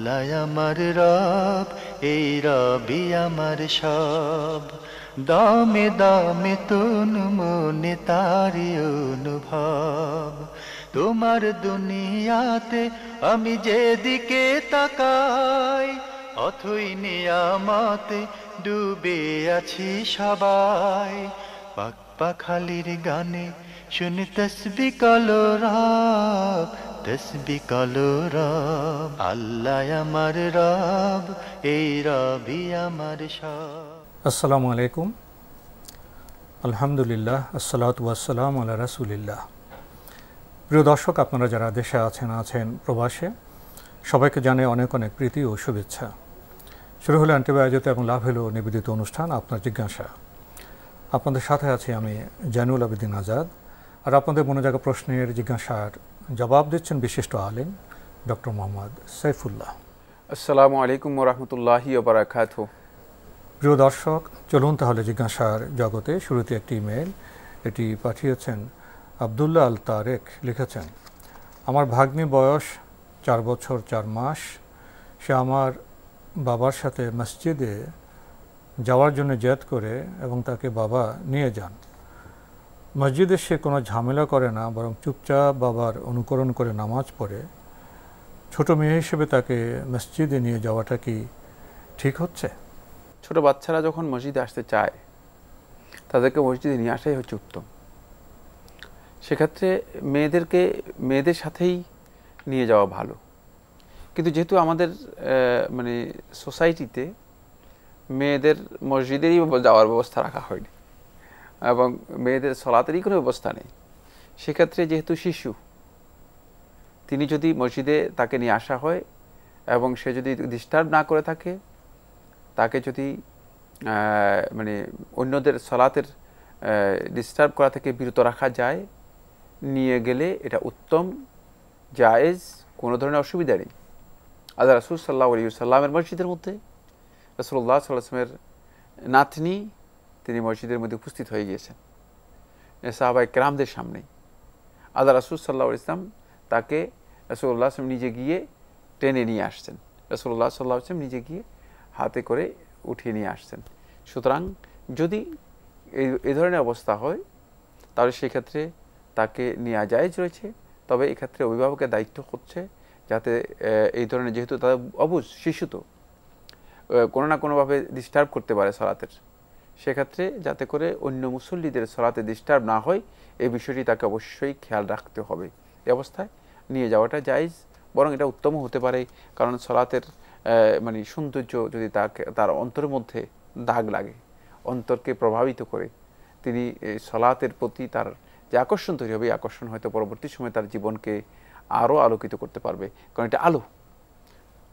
আল্লাহ আমার রব, এই রবি আমার সব। দামে দামে তুন মনে তারি অনুভব। তোমার দুনিয়াতে আমি যেদিকে তাকাই, অথই নিয়ামতে ডুবে আছি সবাই। পাক পাখালির গানে শুনি তসবি কলো রব, তসবি কলো রব। আল্লাহ আমার রব, এই রবি আমার সব। আসসালামু আলাইকুম, আলহামদুলিল্লাহ, আসসালাতু ওয়াসসালামু আলা রাসূলিল্লাহ। প্রিয় দর্শক, আপনারা যারা দেশে আছেন প্রবাসে, সবাইকে জানাই অনেক অনেক প্রীতি ও শুভেচ্ছা। শুরু হলো অ্যান্টিবা আয়োজিত এবং লাভ হলো নিবেদিত অনুষ্ঠান আপনার জিজ্ঞাসা। আপনাদের সাথে আছি আমি জাইনুল আবেদিন আজাদ। আর আপনাদের মনে জাগা প্রশ্নের জিজ্ঞাসার জবাব দিচ্ছেন বিশিষ্ট আলেম ডক্টর মোহাম্মদ সাইফুল্লাহ। আসসালামু আলাইকুম ওয়া রাহমাতুল্লাহি ওয়া বারাকাতুহু। প্রিয় দর্শক, চলুন তাহলে জিজ্ঞাসার জগতে। শুরুতে একটি ইমেল, এটি পাঠিয়েছেন আবদুল্লাহ আল তারেক। লিখেছেন, আমার ভাগ্নি বয়স 4 বছর 4 মাস। সে আমার বাবার সাথে মসজিদে যাওয়ার জন্য জেদ করে এবং তাকে বাবা নিয়ে যান। মসজিদে সে কোনো ঝামেলা করে না, বরং চুপচাপ বাবার অনুকরণ করে নামাজ পড়ে। ছোট মেয়ে হিসেবে তাকে মসজিদে নিয়ে যাওয়াটা কি ঠিক হচ্ছে? ছোট বাচ্চারা যখন মসজিদে আসতে চায়, তাদেরকে মসজিদে নিয়ে আসাই হচ্ছে উত্তম। সেক্ষেত্রে মেয়েদের সাথেই নিয়ে যাওয়া ভালো। কিন্তু যেহেতু আমাদের সোসাইটিতে মেয়েদের মসজিদেরই যাওয়ার ব্যবস্থা রাখা হয়নি এবং মেয়েদের সলাতেরই কোনো ব্যবস্থা নেই, সেক্ষেত্রে যেহেতু শিশু, তিনি যদি মসজিদে তাকে নিয়ে আসা হয় এবং সে যদি ডিস্টার্ব না করে থাকে, তাকে যদি অন্যদের সলাতের ডিস্টার্ব করা থেকে বিরত রাখা যায়, নিয়ে গেলে এটা উত্তম, জায়েজ, কোনো ধরনের অসুবিধা নেই। আল্লাহ রাসূল সাল্লাল্লাহু আলাইহি ওয়াসাল্লামের মসজিদের মধ্যে রাসূলুল্লাহ সাল্লাল্লাহু আলাইহি ওয়াসাল্লামের নাতনি তিনি মসজিদের মধ্যে উপস্থিত হয়ে গিয়েছেন সাহাবায়ে কেরামদের সামনেই। আল্লাহ রাসূল সাল্লাল্লাহু আলাইহি ওয়াসাল্লাম তাকে রাসূলুল্লাহ সাল্লাল্লাহু আলাইহি ওয়াসাল্লাম নিজে গিয়ে টেনে নিয়ে আসছেন। রাসূলুল্লাহ সাল্লাল্লাহু আলাইহি ওয়াসাল্লাম নিজে গিয়ে হাতে করে উঠিয়ে নিয়ে আসছেন। সুতরাং যদি এই ধরনের অবস্থা হয়, তাহলে সেক্ষেত্রে তাকে নেওয়া জায়েজ রয়েছে। তবে এক্ষেত্রে অভিভাবকের দায়িত্ব হচ্ছে যাতে এই ধরনের, যেহেতু তাদের অবুঝ শিশু, তো কোনো না কোনোভাবে ডিস্টার্ব করতে পারে সলাতের, সেক্ষেত্রে যাতে করে অন্য মুসল্লিদের সলাতে ডিস্টার্ব না হয়, এই বিষয়টি তাকে অবশ্যই খেয়াল রাখতে হবে। এই অবস্থায় নিয়ে যাওয়াটা জায়েজ, বরং এটা উত্তমও হতে পারে। কারণ সলাতের সৌন্দর্য যদি তার অন্তরের মধ্যে দাগ লাগে, অন্তরকে প্রভাবিত করে, তিনি সলাতের প্রতি তার যে আকর্ষণ তৈরি হবে, এই আকর্ষণ হয়তো পরবর্তী সময় তার জীবনকে আরও আলোকিত করতে পারবে। কারণ এটা আলো,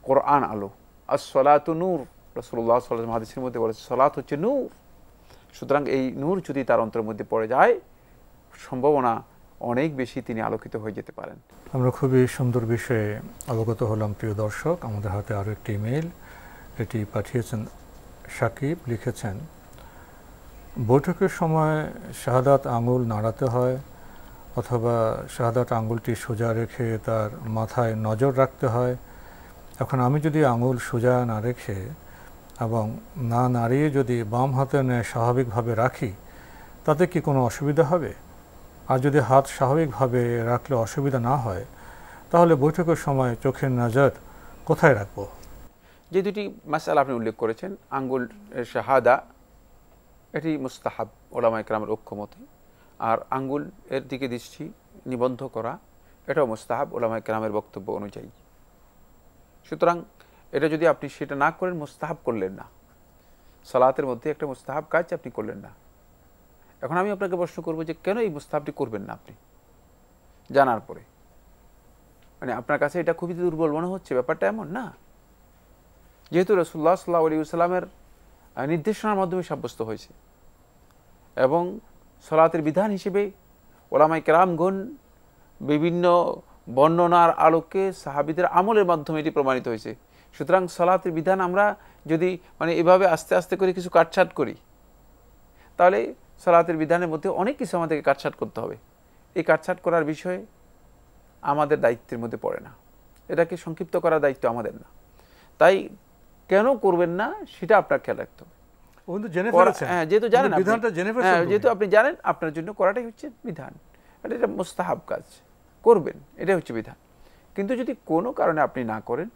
কোরআন আলো। আস-সলাতু নূর, রাসূলুল্লাহ সাল্লাল্লাহু আলাইহি ওয়াসাল্লাম হাদিসের মধ্যে বলেছে সলাত হচ্ছে নূর। সুতরাং এই নূর যদি তার অন্তরের মধ্যে পড়ে যায়, সম্ভাবনা অনেক বেশি তিনি আলোকিত হয়ে যেতে পারেন। আমরা খুবই সুন্দর বিষয়ে অবগত হলাম। প্রিয় দর্শক, আমাদের হাতে আরও একটি ইমেল, এটি পাঠিয়েছেন সাকিব। লিখেছেন, বৈঠকের সময় শাহাদাত আঙুল নাড়াতে হয় অথবা শাহাদাত আঙুলটি সোজা রেখে তার মাথায় নজর রাখতে হয়। এখন আমি যদি আঙুল সোজা না রেখে এবং না নাড়িয়ে যদি বাম হাতে ন্যায় স্বাভাবিকভাবে রাখি, তাতে কি কোনো অসুবিধা হবে? আর যদি হাত স্বাভাবিকভাবে রাখলে অসুবিধা না হয়, তাহলে বৈঠকের সময় চোখের নজর কোথায় রাখব? যে দুটি মাসআলা আপনি উল্লেখ করেছেন, আঙ্গুল শাহাদা, এটি মুস্তাহাব উলামায়ে কেরামের ঐক্যমতে, আর আঙ্গুল এর দিকে দৃষ্টি নিবদ্ধ করা, এটাও মুস্তাহাব উলামায়ে কেরামের বক্তব্য অনুযায়ী। সুতরাং এটা যদি আপনি সেটা না করেন, মুস্তাহাব করলেন না, সালাতের মধ্যে একটা মুস্তাহাব কাজ আপনি করলেন না। এখন আমি আপনাকে প্রশ্ন করব যে কেন এই মুস্তাহাবটি করবেন না আপনি জানার পরে? আপনার কাছে এটা খুবই দুর্বল মনে হচ্ছে, ব্যাপারটা এমন না। যেহেতু রাসূলুল্লাহ সাল্লাল্লাহু আলাইহি ওয়াসাল্লামের নির্দেশনার মাধ্যমে সাব্যস্ত হয়েছে এবং সলাতের বিধান হিসেবে উলামায়ে কেরামগণ বিভিন্ন বর্ণনার আলোকে সাহাবীদের আমলের মাধ্যমে এটি প্রমাণিত হয়েছে। সুতরাং সলাতের বিধান আমরা যদি এভাবে আস্তে আস্তে করে কিছু কাটছাট করি, তাহলে সলাতের বিধানের মধ্যে অনেক কিছু আমাদেরকে কাটছাট করতে হবে। এই কাটছাট করার বিষয়ে আমাদের দায়িত্বের মধ্যে পড়ে না, এটাকে সংক্ষিপ্ত করার দায়িত্ব আমাদের না। তাই কেন করবেন না সেটা আপনার খেয়াল রাখতে হবে। হ্যাঁ, যেহেতু জানেন, যেহেতু আপনি জানেন, আপনার জন্য করাটাই হচ্ছে বিধান, এটা মুস্তাহাব কাজ, করবেন, এটাই হচ্ছে বিধান। কিন্তু যদি কোনো কারণে আপনি না করেন,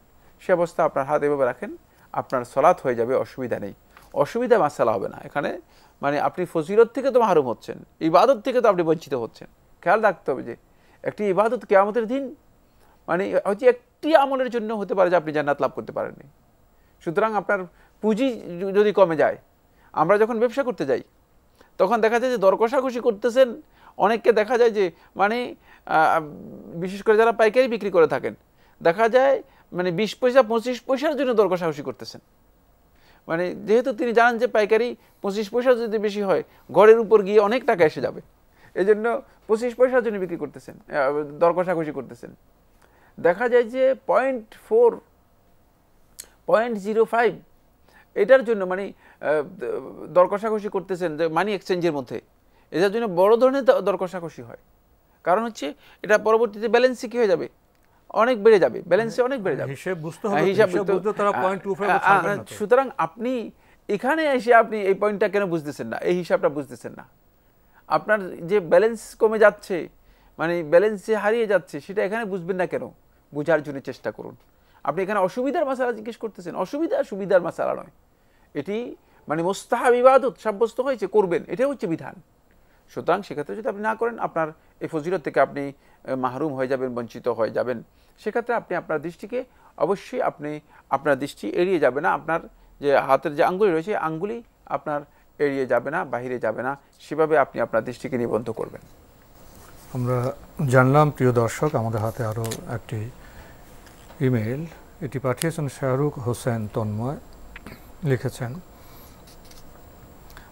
সে অবস্থা আপনার হাত এভাবে রাখেন, আপনার সলাৎ হয়ে যাবে, অসুবিধা নেই, অসুবিধা মাসালা হবে না এখানে। মানে আপনি ফজিলত থেকে তো মাহরুম হচ্ছেন, ইবাদত থেকে তো আপনি বঞ্চিত হচ্ছেন। খেয়াল রাখতে হবে যে একটি ইবাদত কিয়ামতের দিন মানে হচ্ছে একটি আমলের জন্য হতে পারে যে আপনি জান্নাত লাভ করতে পারেননি। সুতরাং আপনার পুঁজি যদি কমে যায়, আমরা যখন ব্যবসা করতে যাই তখন দেখা যায় যে দর কষাকষি করতেছেন, অনেককে দেখা যায় যে মানে বিশেষ করে যারা পাইকারি বিক্রি করে থাকেন, দেখা যায় মানে 20 পয়সা 25 পয়সার জন্য দর কষাকষি করতেছেন। মানে যেহেতু তিনি জানেন যে পাইকারি 25 পয়সা যদি বেশি হয় ঘরের উপর গিয়ে অনেক টাকা এসে যাবে, এই জন্য 25 পয়সার জন্য বিক্রি করতেছেন, দর কষাকষি করতেছেন। দেখা যায় যে 0.4 0.05 এটার জন্য মানে দর কষাকষি করতেছেন যে মানি এক্সচেঞ্জের মধ্যে, এটার জন্য বড় ধরনের দর কষাকষি হয়। কারণ হচ্ছে এটা পরবর্তীতে ব্যালেন্সে কি হয়ে যাবে, অনেক বেড়ে যাবে, ব্যালেন্সে অনেক বেড়ে যাবে। সুতরাং আপনি এখানে এসে আপনি এই পয়েন্টটা কেন বুঝতেছেন না, এই হিসাবটা বুঝতেছেন না। আপনার যে ব্যালেন্স কমে যাচ্ছে, মানে ব্যালেন্স যে হারিয়ে যাচ্ছে, সেটা এখানে বুঝবেন না কেন, বোঝার জন্য চেষ্টা করুন। আপনি এখানে অসুবিধার মাসালা জিজ্ঞেস করতেছেন, অসুবিধা সুবিধার মাসালা নয়, এটি মানে মুস্তাহাব ইবাদত সাব্যস্ত হয়েছে, করবেন, এটাই হচ্ছে বিধান। সুতরাং সেক্ষেত্রে যদি আপনি না করেন, আপনার এই ফজিলত থেকে আপনি মাহরুম হয়ে যাবেন, বঞ্চিত হয়ে যাবেন। সেক্ষেত্রে আপনি আপনার দৃষ্টিকে অবশ্যই আপনার দৃষ্টি এড়িয়ে যাবে না, আপনার যে হাতের যে আঙ্গুলি রয়েছে আঙ্গুলি আপনার এড়িয়ে যাবে না, বাহিরে যাবে না, সেভাবে আপনি আপনার দৃষ্টিকে নিবদ্ধ করবেন। আমরা জানলাম প্রিয় দর্শক, আমাদের হাতে আরও একটি ইমেইল, এটি পাঠিয়েছেন শাহরুখ হোসেন তন্ময়। লিখেছেন,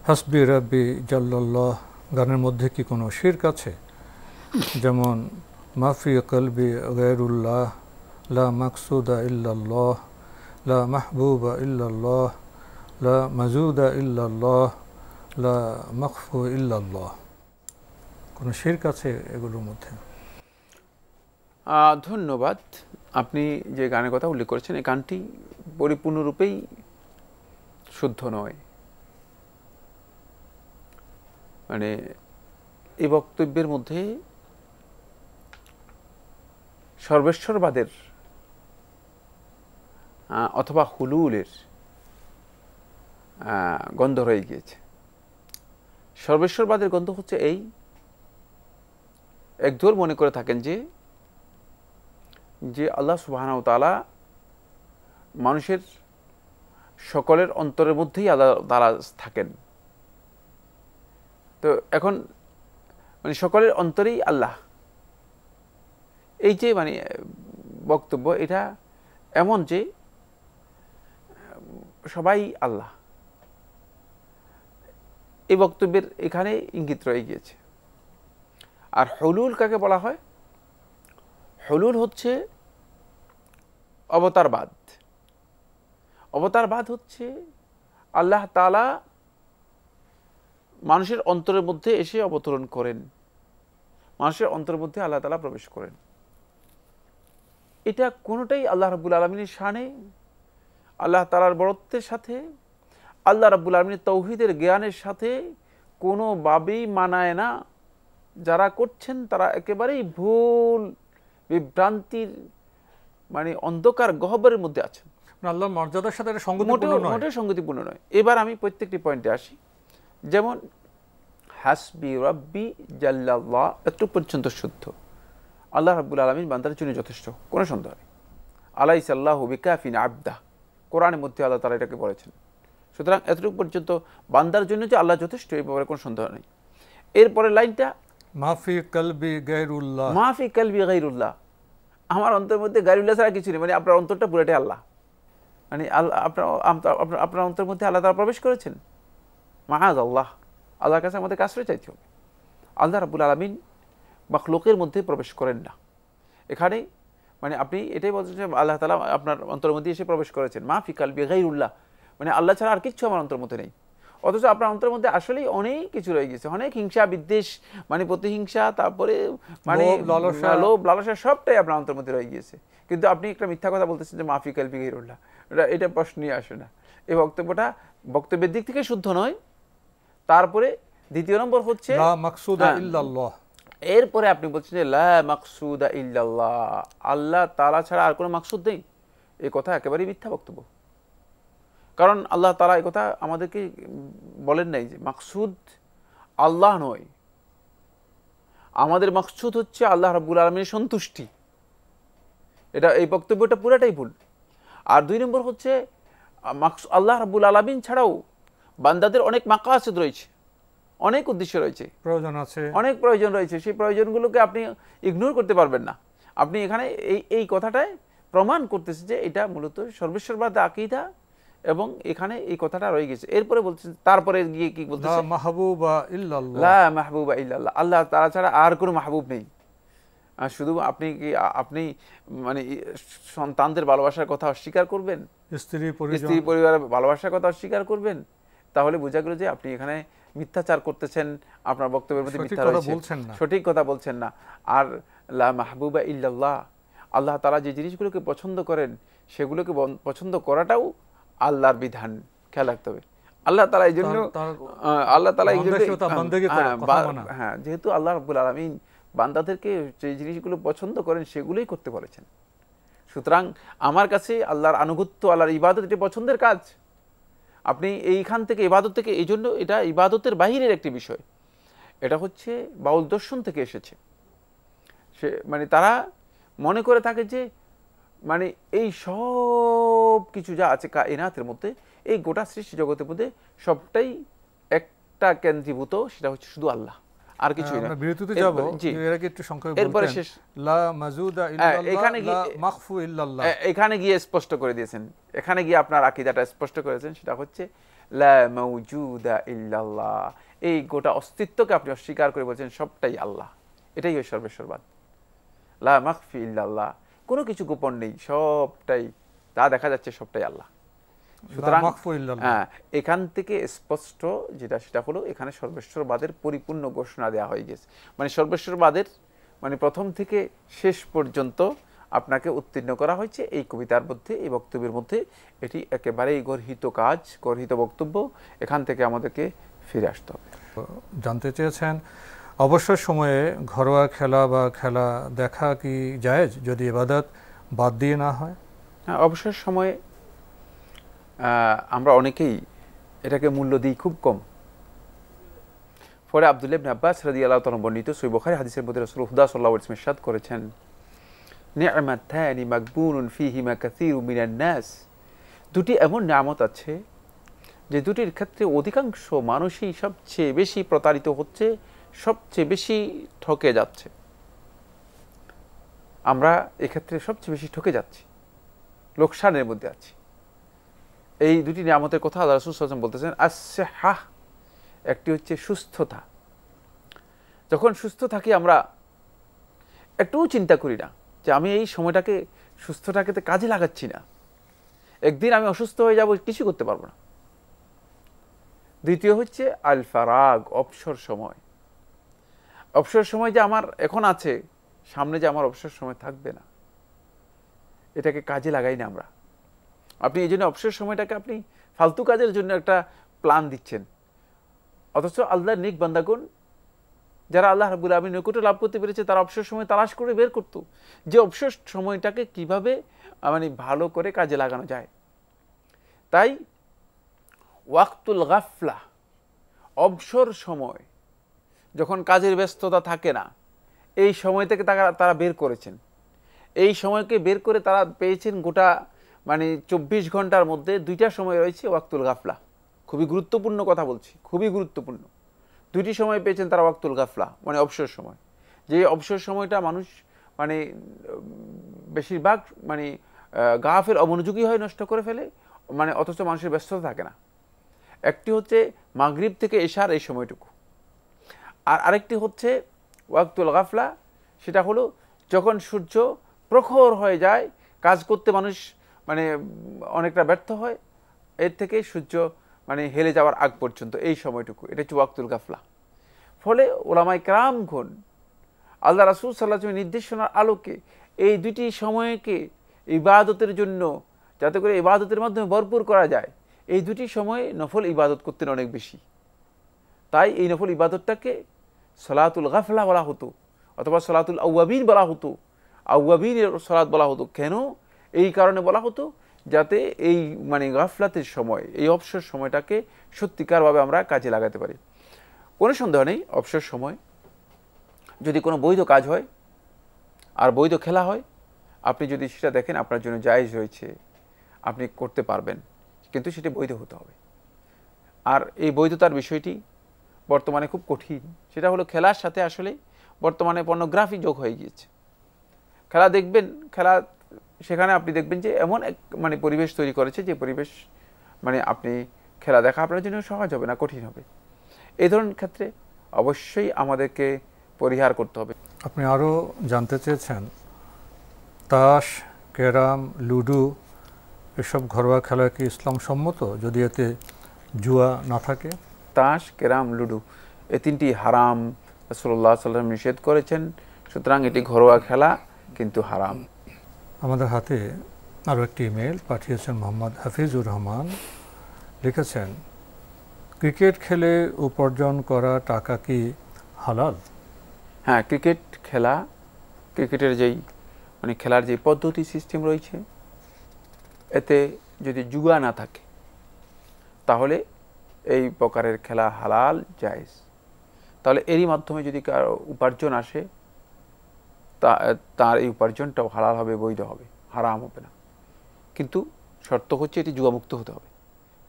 হাসবি রাব্বি জাল্লাল্লাহ গানের মধ্যে কি কোনো শিরক আছে? যেমন মাফি কলবি গায়রুল্লাহ, লা মাকসুদা ইল্লাল্লাহ, লা মাহবুবা ইল্লাল্লাহ, লা মাজুদা ইল্লাল্লাহ, লা মাখফু ইল্লাল্লাহ। কোনো শিরক আছে এগুলোর মধ্যে? ধন্যবাদ। আপনি যে গানের কথা উল্লেখ করেছেন, এই গানটি পরিপূর্ণরূপেই শুদ্ধ নয়। মানে এই বক্তব্যের মধ্যে সর্বেশ্বরবাদের অথবা হুলুলের গন্ধ রয়ে গিয়েছে। সর্বেশ্বরবাদের গন্ধ হচ্ছে এই, একদল মনে করে থাকেন যে আল্লাহ সুবহানাহু ওয়া তাআলা মানুষের সকলের অন্তরের মধ্যেই আল্লাহ তাআলা থাকেন। তো এখন মানে সকলের অন্তরেই আল্লাহ, এই যে মানে বক্তব্য, এটা এমন যে সবাই আল্লাহ, এই বক্তব্যের এখানে ইঙ্গিত রয়ে গিয়েছে। আর হুলুল কাকে বলা হয়? হুলুল হচ্ছে অবতারবাদ। অবতারবাদ হচ্ছে আল্লাহ তাআলা মানুষের অন্তরের মধ্যে এসে অবতরণ করেন, মানুষের অন্তরের মধ্যে আল্লাহ তাআলা প্রবেশ করেন। এটা কোনোটাই আল্লাহ রাব্বুল আলামিনের শানে, আল্লাহ তাআলার বড়ত্বের সাথে, আল্লাহ রাব্বুল আলামিনের তাওহীদের জ্ঞানের সাথে কোনোভাবেই মানায় না। যারা করছেন তারা একেবারেই ভুল বিভ্রান্তির মানে অন্ধকার গহ্বরের মধ্যে আছেন। আল্লাহর মর্যাদার সাথে এটা সঙ্গতিপূর্ণ নয়, মোটেও সঙ্গতিপূর্ণ নয়। এবার আমি প্রত্যেকটি পয়েন্টে আসি। যেমন হাসবি রাব্বি জাল্লাল্লাহ, এতটুকু পর্যন্ত শুদ্ধ, আল্লাহ রাব্বুল আলামিন বান্দার জন্য যথেষ্ট, কোনো সন্দেহ নেই। আলাইসাল্লাহু বিকাফিন আবদা, কোরআনের মধ্যে আল্লাহ তাআলা এটাকে বলেছেন। সুতরাং এতটুকু পর্যন্ত বান্দার জন্য যে আল্লাহ যথেষ্ট, এই ব্যাপারে কোনো সন্দেহ নেই। এরপরে লাইনটা মাফি কলবি গায়রুল্লাহ, মাফি কলবি গায়রুল্লাহ, আমার অন্তরের মধ্যে গায়রুল্লাহ ছাড়া কিছু নেই। মানে আপনার অন্তরটা পুরোটাই আল্লাহ, মানে আল্লাহ আপনার অন্তরের মধ্যে আল্লাহ তাআলা প্রবেশ করেছেন। মাআযাল্লাহ, আল্লাহর কাছে আমাদের আশ্রয় চাইতে হবে। আল্লাহ রাব্বুল আলামিন মাখলুকের মধ্যে প্রবেশ করেন না। এখানে মানে আপনি এটাই বলছেন যে আল্লাহ তাআলা আপনার অন্তরের মধ্যে এসে প্রবেশ করেছেন। মাফি কলবি গায়রুল্লাহ, মানে আল্লাহ ছাড়া আর কিচ্ছু আমার অন্তরের মধ্যে নেই। অথচ আপনার অন্তরের মধ্যে আসলেই অনেক কিছু রয়ে গেছে, অনেক হিংসা বিদ্বেষ, মানে প্রতিহিংসা, তারপরে মানে লোভ লালসা সবটাই আপনার অন্তরের মধ্যে রয়ে গিয়েছে। কিন্তু আপনি একটা মিথ্যা কথা বলতেছেন যে মাফি কালবি গায়রুল্লাহ, এটা প্রশ্নই আসে না। এই বক্তব্যটা বক্তব্যের দিক থেকে শুদ্ধ নয়। তারপরে দ্বিতীয় নম্বর হচ্ছে লা মাকসুদা ইল্লাল্লাহ, এরপরে আপনি বলছেন যে লা মাকসুদা ইল্লাল্লাহ, আল্লাহ তাআলা ছাড়া আর কোনো মাকসুদ নেই। এই কথা একেবারেই মিথ্যা বক্তব্য। কারণ আল্লাহ তাআলা এই কথা আমাদেরকে বলেন নাই যে মাকসুদ আল্লাহ নয়, আমাদের মাকসুদ হচ্ছে আল্লাহ রাব্বুল আলামিনের সন্তুষ্টি। এই বক্তব্যটা পুরাটাই ভুল। আর 2 নম্বর হচ্ছে আল্লাহ রাব্বুল আলামিন ছাড়াও বান্দাদের অনেক মাকাসিদ রয়েছে, অনেক উদ্দেশ্য রয়েছে, প্রয়োজন আছে, অনেক প্রয়োজন রয়েছে। সেই প্রয়োজনগুলোকে আপনি ইগনোর করতে পারবেন না। আপনি এখানে এই কথাটায় প্রমাণ করতেছে যে এটা মূলত সর্বেশ্বরবাদ আকীদা, এবং এখানে এই কথাটা রয়ে গেছে। এরপরে বলছেন, তারপরে গিয়ে কি বলতেছে, লা মাহবুবা ইল্লাল্লাহ, লা মাহবুবা ইল্লাল্লাহ, আল্লাহ তাআলা ছাড়া আর কোনো মাহবুব নেই। শুধু আপনি মানে সন্তানদের ভালোবাসার কথা অস্বীকার করবেন, স্ত্রী পরিবারের ভালোবাসার কথা অস্বীকার করবেন, তাহলে বোঝা গেল যে আপনি এখানে মিথ্যাচার করতেছেন, আপনার বক্তব্যের মধ্যে মিথ্যা রয়েছে, সঠিক কথা বলছেন না। আর লা মাহবুবা ইল্লাল্লাহ, আল্লাহ তাআলা যে জিনিসগুলোকে পছন্দ করেন সেগুলোকে পছন্দ করাটাও আল্লাহর বিধান, খেয়াল রাখতে হবে। আল্লাহ তাআলা এই জন্য হ্যাঁ, যেহেতু আল্লাহ রাব্বুল আলামিন বান্দাদেরকে যে জিনিসগুলো পছন্দ করেন সেগুলোই করতে বলেছেন, সুতরাং আমার কাছে আল্লাহর আনুগত্য, আল্লাহর ইবাদত এটি পছন্দের কাজ। আপনি এইখান থেকে ইবাদত থেকে, এই জন্য এটা ইবাদতের বাহিরের একটি বিষয়, এটা হচ্ছে বাউল দর্শন থেকে এসেছে। সে মানে তারা মনে করে থাকে যে মানে এই সব কিছু যা আছে কায়নাতের মধ্যে, এই গোটা সৃষ্টি জগতের মধ্যে সবটাই একটা কেন্দ্রীভূত, সেটা হচ্ছে শুধু আল্লাহ, আর কিছুই না। বিরতিতে যাব, এর আগে একটু সংক্ষেপে এরপরে শেষ, লা মাজুদা ইল্লাল্লাহ, লা মাখফু ইল্লাল্লাহ, এখানে গিয়ে স্পষ্ট করে দিয়েছেন, এখানে গিয়ে আপনার আকীদাটা স্পষ্ট করেছেন, সেটা হচ্ছে লা মাওজুদা ইল্লাল্লাহ, এই গোটা অস্তিত্বকে আপনি অস্বীকার করে বলছেন সবটাই আল্লাহ। এটাই ওই সর্বেশ্বরবাদ। লা মাখফি ইল্লাল্লাহ, কোনো কিছু গোপন নেই, সবটাই তা দেখা যাচ্ছে, সবটাই আল্লাহ। সুতরাং এখান থেকে স্পষ্ট যেটা, সেটা হলো এখানে সর্বেশ্বরবাদের পরিপূর্ণ ঘোষণা দেওয়া হয়ে গেছে। মানে সর্বেশ্বরবাদের মানে প্রথম থেকে শেষ পর্যন্ত আপনাকে উত্তীর্ণ করা হয়েছে এই কবিতার মধ্যে, এই বক্তব্যের মধ্যে। এটি একেবারেই গর্হিত কাজ, গর্হিত বক্তব্য, এখান থেকে আমাদেরকে ফিরে আসতে হবে। জানতে চেয়েছেন অবসর সময়ে ঘরোয়া খেলা বা খেলা দেখা কি জায়েজ যদি ইবাদত বাদ দিয়ে না হয়? হ্যাঁ, অবসর সময়ে আমরা অনেকেই এটাকে মূল্য দিই খুব কম। পরে আব্দুল্লাহ ইবনে আব্বাস রাদিয়াল্লাহু তাআলা বর্ণিত সহিহ বুখারী হাদিসের মধ্যে রাসূল সাল্লাল্লাহু আলাইহি ওয়াসাল্লাম ইরশাদ করেছেন, নি'মাতানি মাগবুনুন ফীহিমা কাসীরুম মিনান নাস, দুটি এমন নিয়ামত আছে যে দুটির ক্ষেত্রে অধিকাংশ মানুষই সবচেয়ে বেশি প্রতারিত হচ্ছে, সবচেয়ে বেশি ঠকে যাচ্ছে। আমরা এক্ষেত্রে সবচেয়ে বেশি ঠকে যাচ্ছি, লোকসানের মধ্যে আছি। এই দুটি নিয়ামতের কথা আল্লাহ রাসূল সাল্লাল্লাহু আলাইহি ওয়াসাল্লাম বলতেছেন, আস-সিহ্হাহ, একটি হচ্ছে সুস্থতা। যখন সুস্থ থাকি আমরা একটুও চিন্তা করি না যে আমি এই সময়টাকে, সুস্থটাকে কাজে লাগাচ্ছি না, একদিন আমি অসুস্থ হয়ে যাব, কিছু করতে পারবো না। দ্বিতীয় হচ্ছে আল ফারাগ, অবসর সময়। অবসর সময় যে আমার এখন আছে, সামনে যে আমার অবসর সময় থাকবে না, এটাকে কাজে লাগাই না আমরা। আপনি এই জন্য অবসর সময়টাকে আপনি ফালতু কাজের জন্য একটা প্ল্যান দিচ্ছেন, অথচ আল্লাহর নেক বান্দাগণ যারা আল্লাহ রাব্বুল আলামিনের নৈকট্য লাভ করতে পেরেছে, তারা অবসর সময় তালাশ করে বের করতো যে অবসর সময়টাকে কিভাবে মানে ভালো করে কাজে লাগানো যায়। তাই ওয়াক্তুল গাফলা, অবসর সময়, যখন কাজের ব্যস্ততা থাকে না, এই সময় থেকে তারা বের করেছেন। এই সময়কে বের করে তারা পেয়েছেন গোটা মানে 24 ঘন্টার মধ্যে 2টা সময় রয়েছে ওয়াক্তুল গাফলা। খুবই গুরুত্বপূর্ণ কথা বলছি, খুবই গুরুত্বপূর্ণ। 2টি সময় পেয়েছেন তারা ওয়াক্তুল গাফলা, মানে অবসর সময়। যে অবসর সময়টা মানুষ মানে বেশিরভাগ মানে গাফেল, অমনোযোগী হয়ে নষ্ট করে ফেলে, মানে অথচ মানুষের ব্যস্ততা থাকে না। একটি হচ্ছে মাগরিব থেকে এশার এই সময়টুকু, আর আরেকটি হচ্ছে ওয়াক্তুল গাফলা, সেটা হলো যখন সূর্য প্রখর হয়ে যায়, কাজ করতে মানুষ মানে অনেকটা ব্যর্থ হয়, এর থেকে সূর্য মানে হেলে যাওয়ার আগ পর্যন্ত এই সময়টুকু, এটা হচ্ছে ওয়াক্তুল গাফলা। ফলে ওলামায়ে কেরামগণ আল্লাহ রাসূল সাল্লাল্লাহু আলাইহি ওয়াসাল্লামের নির্দেশনার আলোকে এই দুটি সময়কে ইবাদতের জন্য, যাতে করে ইবাদতের মাধ্যমে ভরপুর করা যায়, এই দুটি সময়ে নফল ইবাদত করতেন অনেক বেশি। তাই এই নফল ইবাদতটাকে সলাতুল গাফলা বলা হতো, অথবা সলাতুল আউয়াবিন বলা হতো, আউয়াবিনের সলাত বলা হতো। কেন? এই কারণে বলা হতো যাতে এই মানে গাফলাতের সময়, এই অবসর সময়টাকে সত্যিকারভাবে আমরা কাজে লাগাতে পারি। কোনো সন্দেহ নেই, অবসর সময় যদি কোনো বৈধ কাজ হয় আর বৈধ খেলা হয়, আপনি যদি সেটা দেখেন আপনার জন্য জায়েজ রয়েছে, আপনি করতে পারবেন, কিন্তু সেটা বৈধ হতে হবে। আর এই বৈধতার বিষয়টি বর্তমানে খুব কঠিন। সেটা হলো খেলার সাথে আসলে বর্তমানে পর্নোগ্রাফি যোগ হয়ে গিয়েছে। খেলা দেখবেন, খেলা সেখানে আপনি দেখবেন যে এমন এক মানে পরিবেশ তৈরি করেছে, যে পরিবেশ মানে আপনি খেলা দেখা আপনার জন্য সহজ হবে না, কঠিন হবে। এই ধরনের ক্ষেত্রে অবশ্যই আমাদেরকে পরিহার করতে হবে। আপনি আরও জানতে চেয়েছেন তাস, ক্যারাম, লুডো এসব ঘরোয়া খেলা কি ইসলাম সম্মত যদি এতে জুয়া না থাকে? তাস, ক্যারাম, লুডো এই তিনটি হারাম, রাসূলুল্লাহ সাল্লাল্লাহু আলাইহি ওয়াসাল্লাম নিষেধ করেছেন, সুতরাং এটি ঘরোয়া খেলা কিন্তু হারাম। আমাদের হাতে আরও একটি ইমেল পাঠিয়েছেন মোহাম্মদ হাফিজুর রহমান। লিখেছেন, ক্রিকেট খেলে উপার্জন করা টাকা কি হালাল? হ্যাঁ, ক্রিকেট খেলা, ক্রিকেটের যেই মানে খেলার যে পদ্ধতি সিস্টেম রয়েছে, এতে যদি জুয়া না থাকে তাহলে এই প্রকারের খেলা হালাল, জায়েজ। তাহলে এরই মাধ্যমে যদি কারো উপার্জন আসে, তার এই উপার্জনটাও হালাল হবে, বৈধ হবে, হারাম হবে না। কিন্তু শর্ত হচ্ছে এটি জুয়ামুক্ত হতে হবে।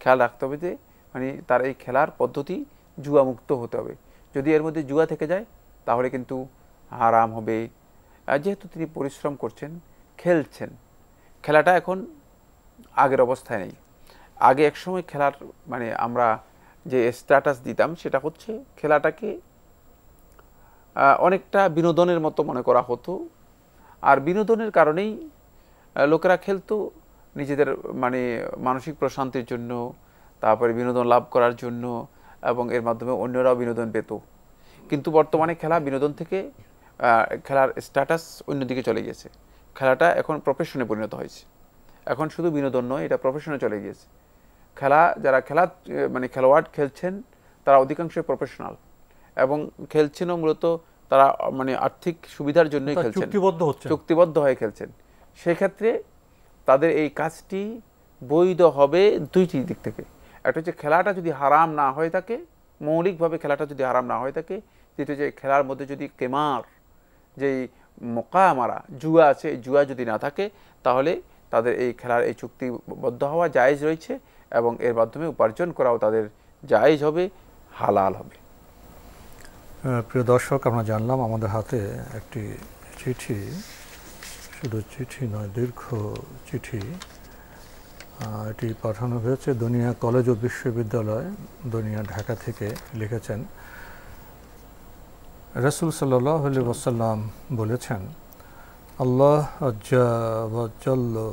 খেয়াল রাখতে হবে যে মানে তার এই খেলার পদ্ধতি জুয়ামুক্ত হতে হবে। যদি এর মধ্যে জুয়া থেকে যায় তাহলে কিন্তু হারাম হবে। যেহেতু তিনি পরিশ্রম করছেন, খেলছেন, খেলাটা এখন আগের অবস্থায় নেই। আগে একসময় খেলার মানে আমরা যে স্ট্যাটাস দিতাম সেটা হচ্ছে খেলাটাকে অনেকটা বিনোদনের মতো মনে করা হতো। আর বিনোদনের কারণেই লোকেরা খেলতো নিজেদের মানে মানসিক প্রশান্তির জন্য, তারপরে বিনোদন লাভ করার জন্য, এবং এর মাধ্যমে অন্যরাও বিনোদন পেত। কিন্তু বর্তমানে খেলা বিনোদন থেকে খেলার স্ট্যাটাস অন্যদিকে চলে গিয়েছে। খেলাটা এখন প্রফেশনে পরিণত হয়েছে। এখন শুধু বিনোদন নয়, এটা প্রফেশনে চলে গিয়েছে। খেলা যারা মানে খেলোয়াড় খেলছেন তারা অধিকাংশই প্রফেশনাল, এবং খেলছেনও মূলত তারা মানে আর্থিক সুবিধার জন্যই খেলছেন, চুক্তিবদ্ধ হয়ে খেলছেন। সেক্ষেত্রে তাদের এই কাজটি বৈধ হবে দুইটি দিক থেকে। একটা হচ্ছে খেলাটা যদি হারাম না হয়ে থাকে, মৌলিকভাবে খেলাটা যদি হারাম না হয়ে থাকে, যেটা যে খেলার মধ্যে যদি কেমার, যেই মোকামারা, জুয়া আছে, এই জুয়া যদি না থাকে, তাহলে তাদের এই খেলার এই চুক্তিবদ্ধ হওয়া জায়েজ রয়েছে, এবং এর মাধ্যমে উপার্জন করাও তাদের জায়েজ হবে, হালাল হবে। প্রিয় দর্শক, আমরা জানলাম আমাদের হাতে একটি চিঠি, শুধু চিঠি নয়, দীর্ঘ চিঠি। এটি পাঠানো হয়েছে দুনিয়া কলেজ ও বিশ্ববিদ্যালয়, দুনিয়া, ঢাকা থেকে। লিখেছেন, রাসূল সাল্লাল্লাহু আলাইহি ওয়াসাল্লাম বলেছেন, আল্লাহ আজ্জা ওয়া জাল্লা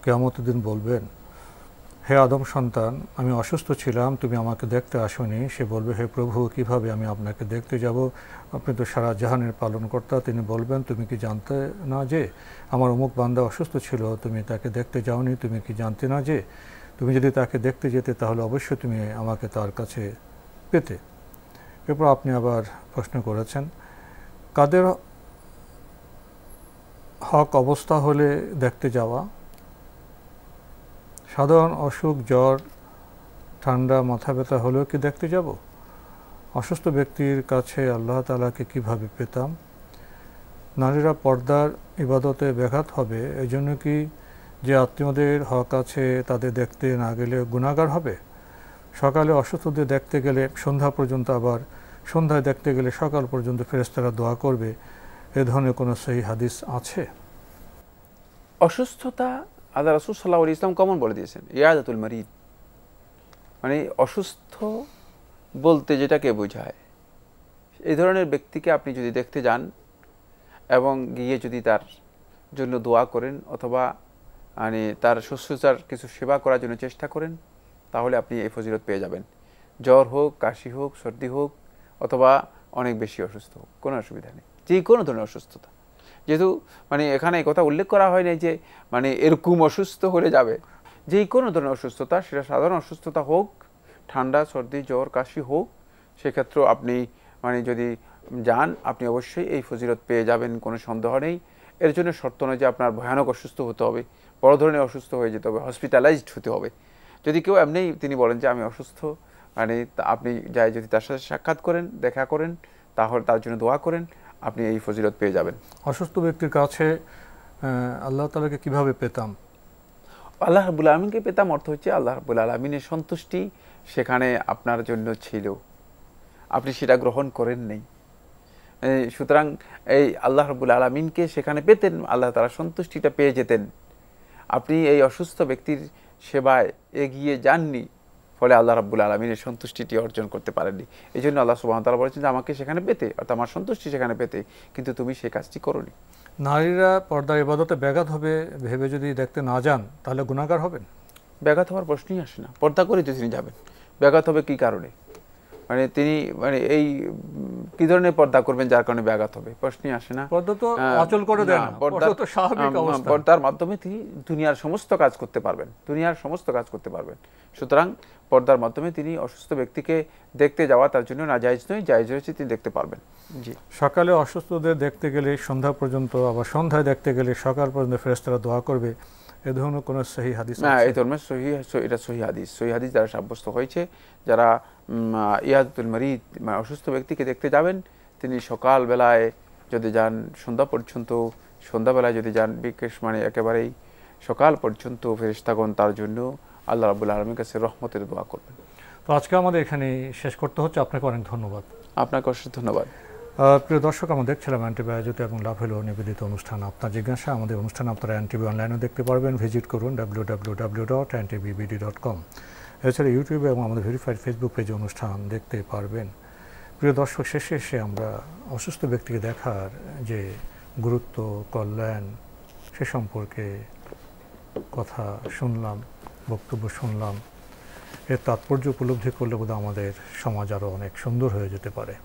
কিয়ামতের দিন বলবেন, হে আদম সন্তান, আমি অসুস্থ ছিলাম, তুমি আমাকে দেখতে আসোনি। সে বলবে, হে প্রভু, কিভাবে আমি আপনাকে দেখতে যাব? আপনি তো সারা জাহানের পালনকর্তা। তিনি বলবেন, তুমি কি জানতে না যে আমার অমুক বান্দা অসুস্থ ছিল, তুমি তাকে দেখতে যাওনি? তুমি কি জানতে না যে তুমি যদি তাকে দেখতে যেতে তাহলে অবশ্যই তুমি আমাকে তার কাছে পেতে? এরপর আপনি আবার প্রশ্ন করেছেন, কাদের হক অবস্থা হলে দেখতে যাওয়া? সাধারণ অসুখ, জ্বর, ঠান্ডা, মাথা ব্যথা হলেও কি দেখতে যাব? অসুস্থ ব্যক্তির কাছে আল্লাহ তাআলাকে কিভাবে পেতাম? নারীরা পর্দার ইবাদতে ব্যাঘাত হবে, এই জন্য কি যে আত্মীয়দের হক আছে তাদের দেখতে না গেলে গুনাহগার হবে? সকালে অসুস্থদের দেখতে গেলে সন্ধ্যা পর্যন্ত, আবার সন্ধ্যায় দেখতে গেলে সকাল পর্যন্ত ফেরেশতারা দোয়া করবে, এ ধরনের কোনো সহিহ হাদিস আছে? অসুস্থতা আল্লাহ রাসূল সাল্লাল্লাহু আলাইহি ওয়াসাল্লাম কেমন বলে দিয়েছেন, ইয়াদাতুল মারিদ, মানে অসুস্থ বলতে যেটাকে বোঝায়, এই ধরনের ব্যক্তিকে আপনি যদি দেখতে যান এবং গিয়ে যদি তার জন্য দোয়া করেন, অথবা মানে তার শুশ্রূষার কিছু সেবা করার জন্য চেষ্টা করেন, তাহলে আপনি এই ফজিলত পেয়ে যাবেন। জ্বর হোক, কাশি হোক, সর্দি হোক, অথবা অনেক বেশি অসুস্থ হোক, কোনো অসুবিধা নেই, যে কোনো ধরনের অসুস্থতা। যেহেতু মানে এখানে এই কথা উল্লেখ করা হয় নাই যে মানে এরকম অসুস্থ হলে যাবে, যে কোনো ধরনের অসুস্থতা, সেটা সাধারণ অসুস্থতা হোক, ঠান্ডা, সর্দি, জ্বর, কাশি হোক, সেক্ষেত্রেও আপনি মানে যদি যান, আপনি অবশ্যই এই ফজিলত পেয়ে যাবেন, কোনো সন্দেহ নেই। এর জন্য শর্ত নয় যে আপনার ভয়ানক অসুস্থ হতে হবে, বড় ধরনের অসুস্থ হয়ে যেতে হবে, হসপিটালাইজড হতে হবে। যদি কেউ এমনিই তিনি বলেন যে আমি অসুস্থ, মানে আপনি যাই যদি তার সাথে সাক্ষাৎ করেন, দেখা করেন, তাহলে তার জন্য দোয়া করেন, আপনি এই ফজিলত পেয়ে যাবেন। অসুস্থ ব্যক্তির কাছে আল্লাহ তাআলাকে কিভাবে পেতাম? আল্লাহ রাব্বুল আলামিনকে পেতাম অর্থ হচ্ছে আল্লাহ রাব্বুল আলামিনের সন্তুষ্টি সেখানে আপনার জন্য ছিল, আপনি সেটা গ্রহণ করেন নেই। সুতরাং এই আল্লাহ রাব্বুল আলামিনকে সেখানে পেতেন, আল্লাহ তাআলার সন্তুষ্টিটা পেয়ে যেতেন। আপনি এই অসুস্থ ব্যক্তির সেবায় এগিয়ে যাননি, ফলে আল্লাহ রাব্বুল আলামিনের সন্তুষ্টিটি অর্জন করতে পারেননি। এই জন্য আল্লাহ সুবহানাহু ওয়া তাআলা বলেছেন যে আমাকে সেখানে পেতে, অর্থাৎ আমার সন্তুষ্টি সেখানে পেতে, কিন্তু তুমি সেই কাজটি করোনি। নারীরা পর্দার ইবাদতে ব্যাঘাত হবে ভেবে যদি দেখতে না যান, তাহলে গুনাহগার হবেন? ব্যাঘাত হওয়ার প্রশ্নই আসে না, পর্দা করে যদি তিনি যাবেন। ব্যাঘাত হবে কি কারণে? মানে তিনি মানে এই কি ধরনের পর্দা করবেন যার কারণে ব্যাঘাত হবে, প্রশ্নই আসে না। পর্দা তো অচল করে দেন না, পর্দা তো স্বাভাবিক অবস্থা। পর্দার মাধ্যমে তিনি দুনিয়ার সমস্ত কাজ করতে পারবেন, দুনিয়ার সমস্ত কাজ করতে পারবেন। সুতরাং পর্দার মাধ্যমে তিনি অসুস্থ ব্যক্তিকে দেখতে যাওয়া তার জন্য নাজায়েজ নয়, জায়েজ রয়েছে, তিনি দেখতে পারবেন। জি, সকালে অসুস্থদের দেখতে গেলে সন্ধ্যা পর্যন্ত, আবার সন্ধ্যায় দেখতে গেলে সকাল পর্যন্ত ফেরেশতারা দোয়া করবে, এ ধরনের কোনো সহিহ হাদিস আছে? এই ধর্মের এটা সহিহ হাদিস, সহিহ হাদিস দ্বারা সাব্যস্ত হয়েছে। যারা ইয়াদাতুল মারিদ অসুস্থ ব্যক্তিকে দেখতে যাবেন, তিনি সকাল বেলায় যদি যান, সন্ধ্যা পর্যন্ত, সন্ধ্যাবেলায় যদি যান, বিশেষ মানে একেবারেই সকাল পর্যন্ত ফেরেশতাগণ তার জন্য আল্লাহ রাব্বুল আলামিনের কাছে রহমতের দোয়া করবেন। তো আজকে আমাদের এখানে শেষ করতে হচ্ছে। আপনাকে অনেক ধন্যবাদ। আপনাকে অশেষ ধন্যবাদ। প্রিয় দর্শক, আমরা দেখছিলাম এনটিভি আয়োজিত এবং লাভ হলো নিবেদিত অনুষ্ঠান আপনার জিজ্ঞাসা। আমাদের অনুষ্ঠান আপনারা এনটিভি অনলাইনেও দেখতে পারবেন, ভিজিট করুন www.ntvbd.com। এছাড়া ইউটিউবে এবং আমাদের ভেরিফাইড ফেসবুক পেজে অনুষ্ঠান দেখতে পারবেন। প্রিয় দর্শক, শেষে এসে আমরা অসুস্থ ব্যক্তিকে দেখার যে গুরুত্ব, কল্যাণ, সে সম্পর্কে কথা শুনলাম, বক্তব্য শুনলাম। এর তাৎপর্য উপলব্ধি করলে বোধহয় আমাদের সমাজ আরও অনেক সুন্দর হয়ে যেতে পারে।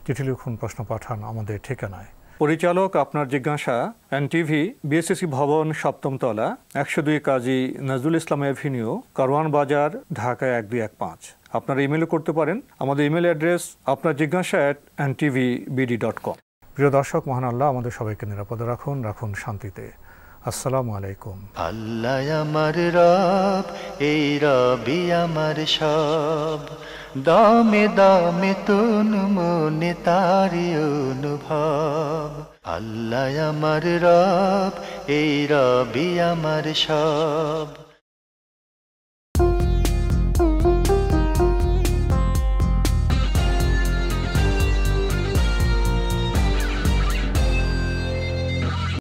চিঠি লিখুন, প্রশ্ন পাঠান আমাদের ঠিকানায়। পরিচালক আপনার জিজ্ঞাসা, এনটিভি, বিএসসি ভবন, 7ম তলা, 102 কাজী নজরুল ইসলাম এভিনিউ, কারওয়ান বাজার, ঢাকা 1215। আপনারা ইমেলও করতে পারেন। আমাদের ইমেল অ্যাড্রেস আপনার জিজ্ঞাসা @ntvbd.com। প্রিয় দর্শক, মহান আল্লাহ আমাদের সবাইকে নিরাপদে রাখুন, রাখুন শান্তিতে। আসসালামু আলাইকুম। আল্লাহ আমার রব, এই রবি আমার সব, দামে দামে তুন মনে তারি অনুভব। আল্লাহ আমার রব, এই রবি আমার সব।